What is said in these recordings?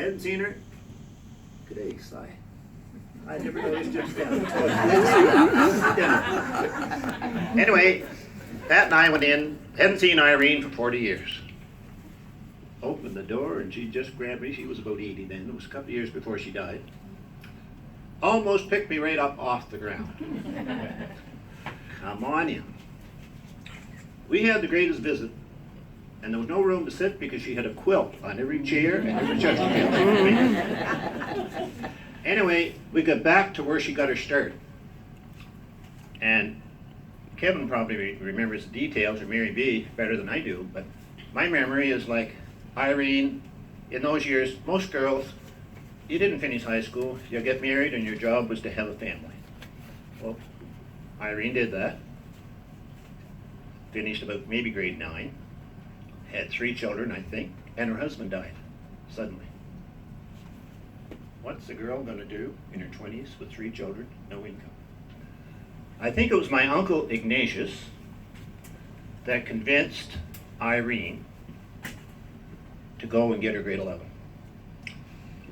Hadn't seen her. G'day, Si. I never noticed just then. Anyway, Pat and I went in. Hadn't seen Irene for 40 years. Opened the door and she just grabbed me. She was about 80 then. It was a couple of years before she died. Almost picked me right up off the ground. Come on in. We had the greatest visit, and there was no room to sit because she had a quilt on every chair and every Chesterfield. Anyway, we got back to where she got her start. And Kevin probably remembers the details, or Mary B, better than I do, but my memory is like Irene, in those years, most girls, you didn't finish high school, you get married and your job was to have a family. Well, Irene did that. Finished about maybe grade 9. Had 3 children, I think, and her husband died suddenly. What's a girl going to do in her 20s with 3 children, no income? I think it was my uncle Ignatius that convinced Irene to go and get her grade 11.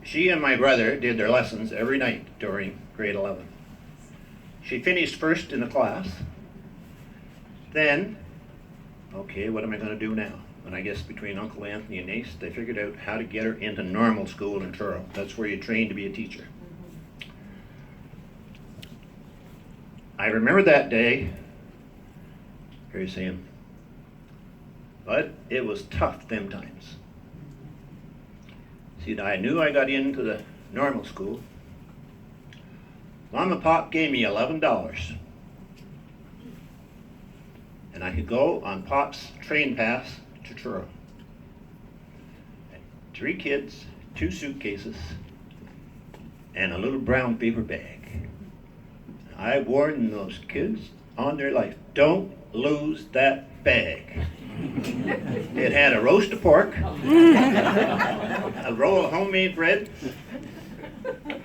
She and my brother did their lessons every night during grade 11. She finished first in the class. Then, okay, what am I going to do now? And I guess between Uncle Anthony and Nace, they figured out how to get her into normal school in Truro. That's where you train to be a teacher. I remember that day, here you see him, but it was tough them times. See, I knew I got into the normal school. Mom and Pop gave me $11. And I could go on Pop's train pass to Truro. 3 kids, 2 suitcases, and a little brown paper bag. I warned those kids on their life, don't lose that bag. It had a roast of pork, a roll of homemade bread,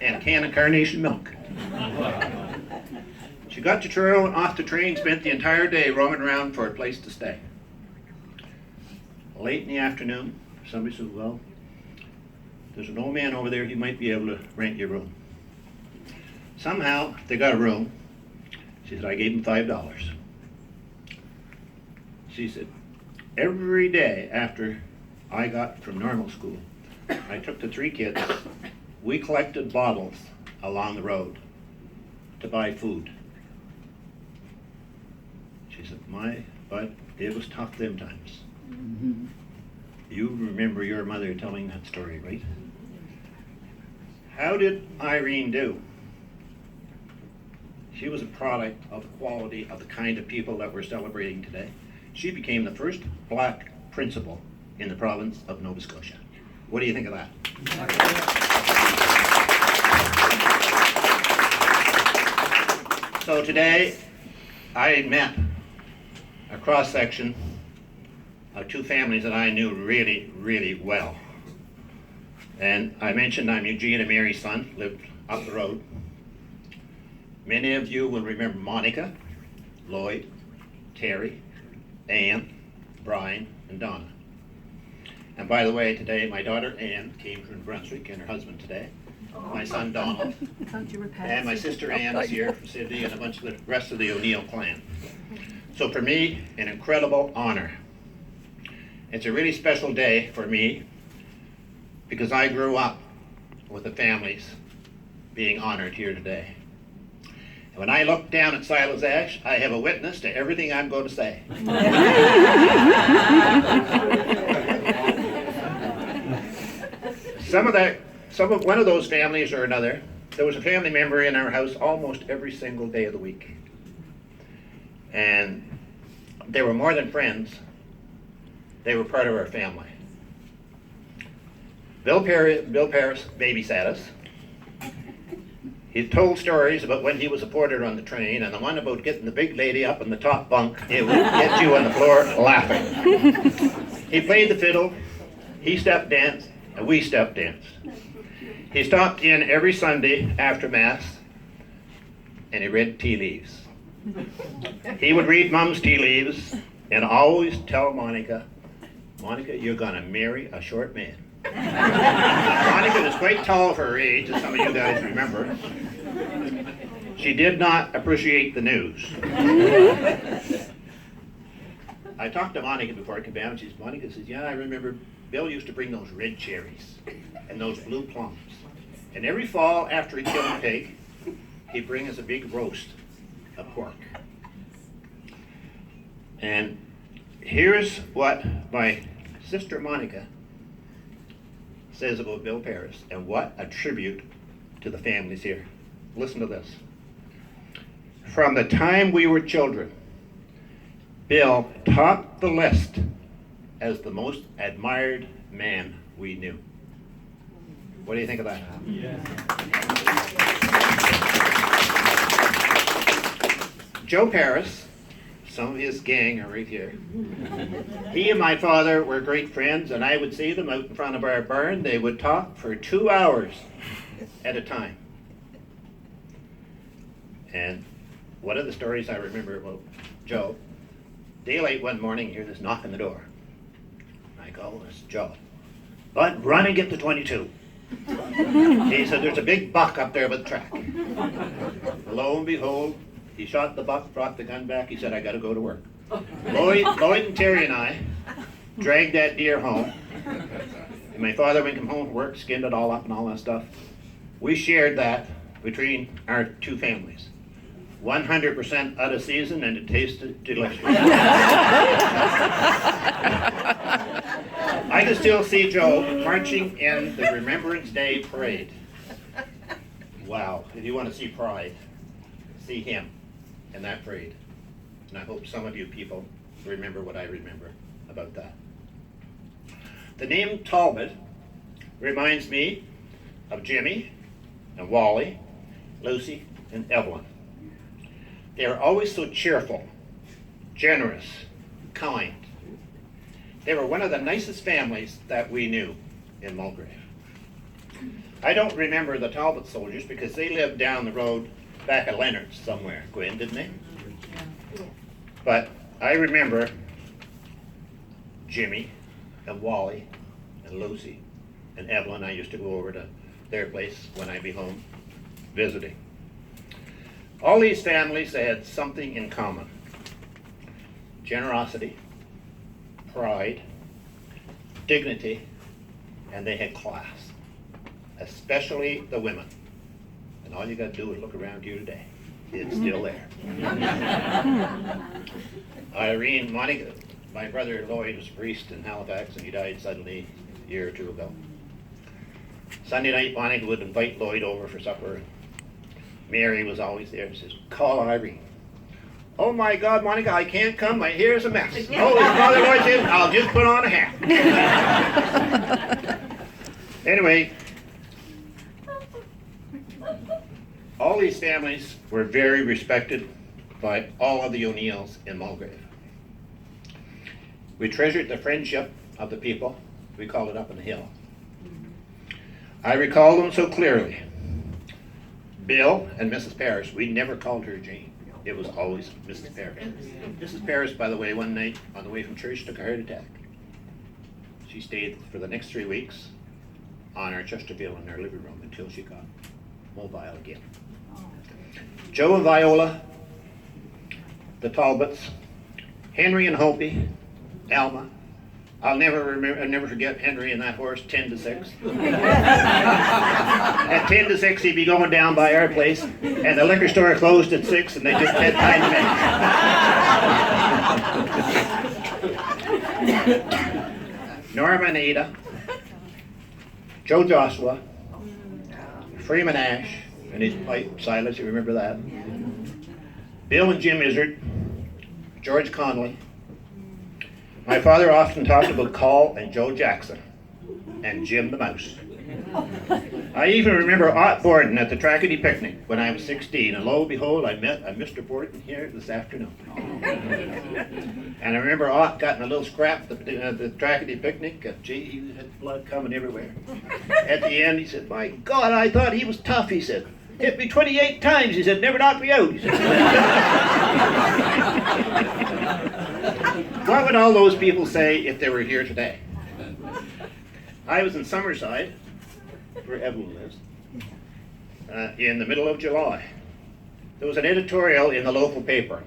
and a can of carnation milk. She got to Truro and off the train, spent the entire day roaming around for a place to stay. Late in the afternoon, somebody said, well, there's an old man over there, he might be able to rent your room. Somehow, they got a room. She said, I gave him $5. She said, every day after I got from normal school, I took the 3 kids, we collected bottles along the road to buy food. She said, but it was tough them times. Mm-hmm. You remember your mother telling that story, right? How did Irene do? She was a product of the quality of the kind of people that we're celebrating today. She became the first black principal in the province of Nova Scotia. What do you think of that? So today, I met a cross-section of 2 families that I knew really, really well. And I mentioned I'm Eugene and Mary's son, lived up the road. Many of you will remember Monica, Lloyd, Terry, Ann, Brian, and Donna. And by the way, today my daughter Ann came from New Brunswick and her husband today. My son Donald, and my sister Ann is here from Sydney, and a bunch of the rest of the O'Neill clan. So for me, an incredible honor. It's a really special day for me because I grew up with the families being honored here today. And when I look down at Silas Ash, I have a witness to everything I'm going to say. One of those families or another, there was a family member in our house almost every single day of the week. And they were more than friends. They were part of our family. Bill Paris babysat us. He told stories about when he was a porter on the train, and the one about getting the big lady up in the top bunk, it would get you on the floor laughing. He played the fiddle, he step danced, and we step danced. He stopped in every Sunday after Mass, and he read tea leaves. He would read Mom's tea leaves and always tell Monica, you're gonna marry a short man. Monica quite tall for her age, as some of you guys remember. She did not appreciate the news. I talked to Monica before I came down. Monica says, yeah, I remember Bill used to bring those red cherries and those blue plums. And every fall after he killed a pig, he'd bring us a big roast of pork. And here's what my sister Monica says about Bill Paris, and what a tribute to the families here. Listen to this. From the time we were children, Bill topped the list as the most admired man we knew. What do you think of that? Yeah. Joe Paris, some of his gang are right here. He and my father were great friends, and I would see them out in front of our barn. They would talk for 2 hours at a time. And one of the stories I remember about Joe, daylight one morning, you hear this knock on the door. I go, it's Joe. Bud, run and get the 22. He said, there's a big buck up there by the track. Lo and behold, he shot the buck, brought the gun back. He said, I got to go to work. Lloyd and Terry and I dragged that deer home. And my father, when he came home from work, skinned it all up and all that stuff. We shared that between our two families. 100% out of season, and it tasted delicious. I can still see Joe marching in the Remembrance Day parade. Wow, if you want to see pride, see him in that parade. And I hope some of you people remember what I remember about that. The name Talbot reminds me of Jimmy and Wally, Lucy and Evelyn. They were always so cheerful, generous, kind. They were one of the nicest families that we knew in Mulgrave. I don't remember the Talbot soldiers because they lived down the road back at Leonard's somewhere, Gwen, didn't they? But I remember Jimmy and Wally and Lucy and Evelyn. I used to go over to their place when I'd be home visiting. All these families, they had something in common. Generosity, pride, dignity, and they had class. Especially the women. And all you got to do is look around here today. It's still there. Irene, Monica, my brother Lloyd was a priest in Halifax, and he died suddenly a year or two ago. Sunday night, Monica would invite Lloyd over for supper. Mary was always there and says, call Irene. Oh my God, Monica, I can't come. My hair's a mess. Oh, his father Lloyd said, I'll just put on a hat. Anyway, all these families were very respected by all of the O'Neills in Mulgrave. We treasured the friendship of the people. We called it Up on the Hill. I recall them so clearly. Bill and Mrs. Paris, we never called her Jane. It was always Mrs. Paris. Mrs. Paris, by the way, one night on the way from church took a heart attack. She stayed for the next 3 weeks on our Chesterfield in our living room until she got mobile again. Joe and Viola, the Talbots, Henry and Hopi, Alma. I'll never forget Henry and that horse, 10-6. At 10-6, he'd be going down by our place, and the liquor store closed at 6, and they just had time to make. Norma and Ada, Joe Joshua, Freeman Ash, and his wife Silas, you remember that? Bill and Jim Izzard, George Connolly. My father often talked about Col and Joe Jackson and Jim the Mouse. I even remember Ott Borden at the Trackety picnic when I was 16, and lo and behold, I met a Mr. Borden here this afternoon. And I remember Ott got in a little scrap at the Trackety picnic. Gee, he had blood coming everywhere. At the end, he said, my God, I thought he was tough, he said. Hit me 28 times, he said, never knocked me out, he said. What would all those people say if they were here today? I was in Summerside where Evelyn lives. In the middle of July. There was an editorial in the local paper.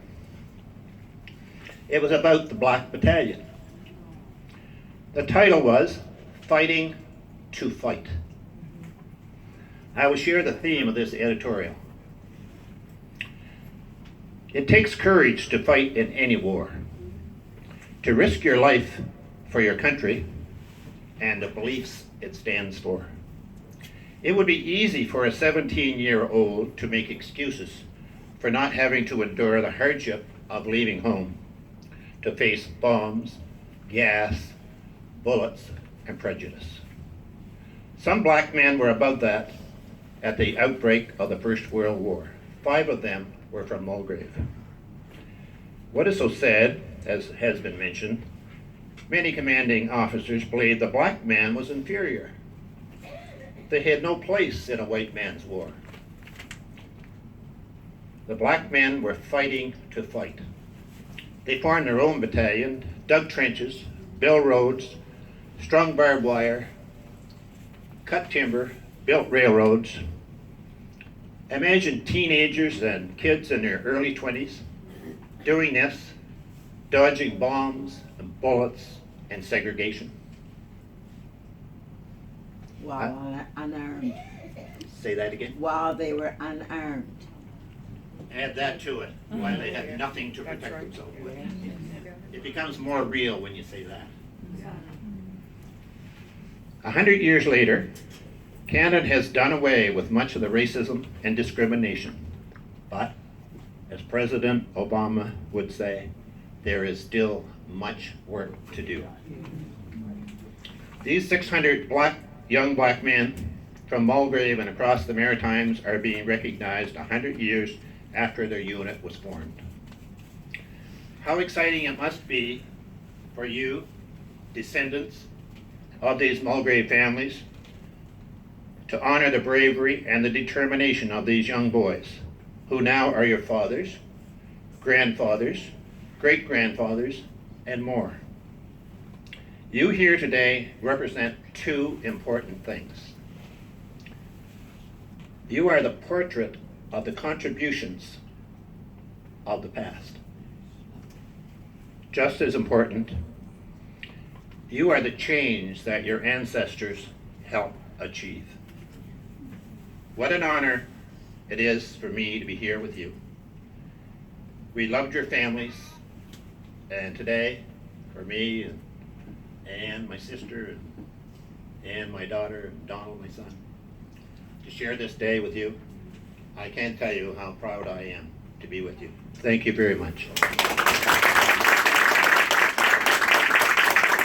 It was about the Black Battalion. The title was Fighting to Fight. I will share the theme of this editorial. It takes courage to fight in any war, to risk your life for your country and the beliefs it stands for. It would be easy for a 17-year-old to make excuses for not having to endure the hardship of leaving home, to face bombs, gas, bullets, and prejudice. Some black men were above that at the outbreak of the First World War. 5 of them were from Mulgrave. What is so sad, as has been mentioned, many commanding officers believed the black man was inferior. They had no place in a white man's war. The black men were fighting to fight. They formed their own battalion, dug trenches, built roads, strung barbed wire, cut timber, built railroads. Imagine teenagers and kids in their early 20s doing this, dodging bombs and bullets and segregation. While unarmed. Say that again. While they were unarmed. Add that to it, while they had nothing to protect themselves with. It becomes more real when you say that. 100 years later, Canada has done away with much of the racism and discrimination. But, as President Obama would say, there is still much work to do. These 600 young black men from Mulgrave and across the Maritimes are being recognized 100 years after their unit was formed. How exciting it must be for you, descendants of these Mulgrave families, to honor the bravery and the determination of these young boys, who now are your fathers, grandfathers, great-grandfathers, and more. You here today represent 2 important things. You are the portrait of the contributions of the past. Just as important, you are the change that your ancestors helped achieve. What an honor it is for me to be here with you. We loved your families, and today, for me and Anne, my sister, and my daughter, and Donald, my son, to share this day with you, I can't tell you how proud I am to be with you. Thank you very much.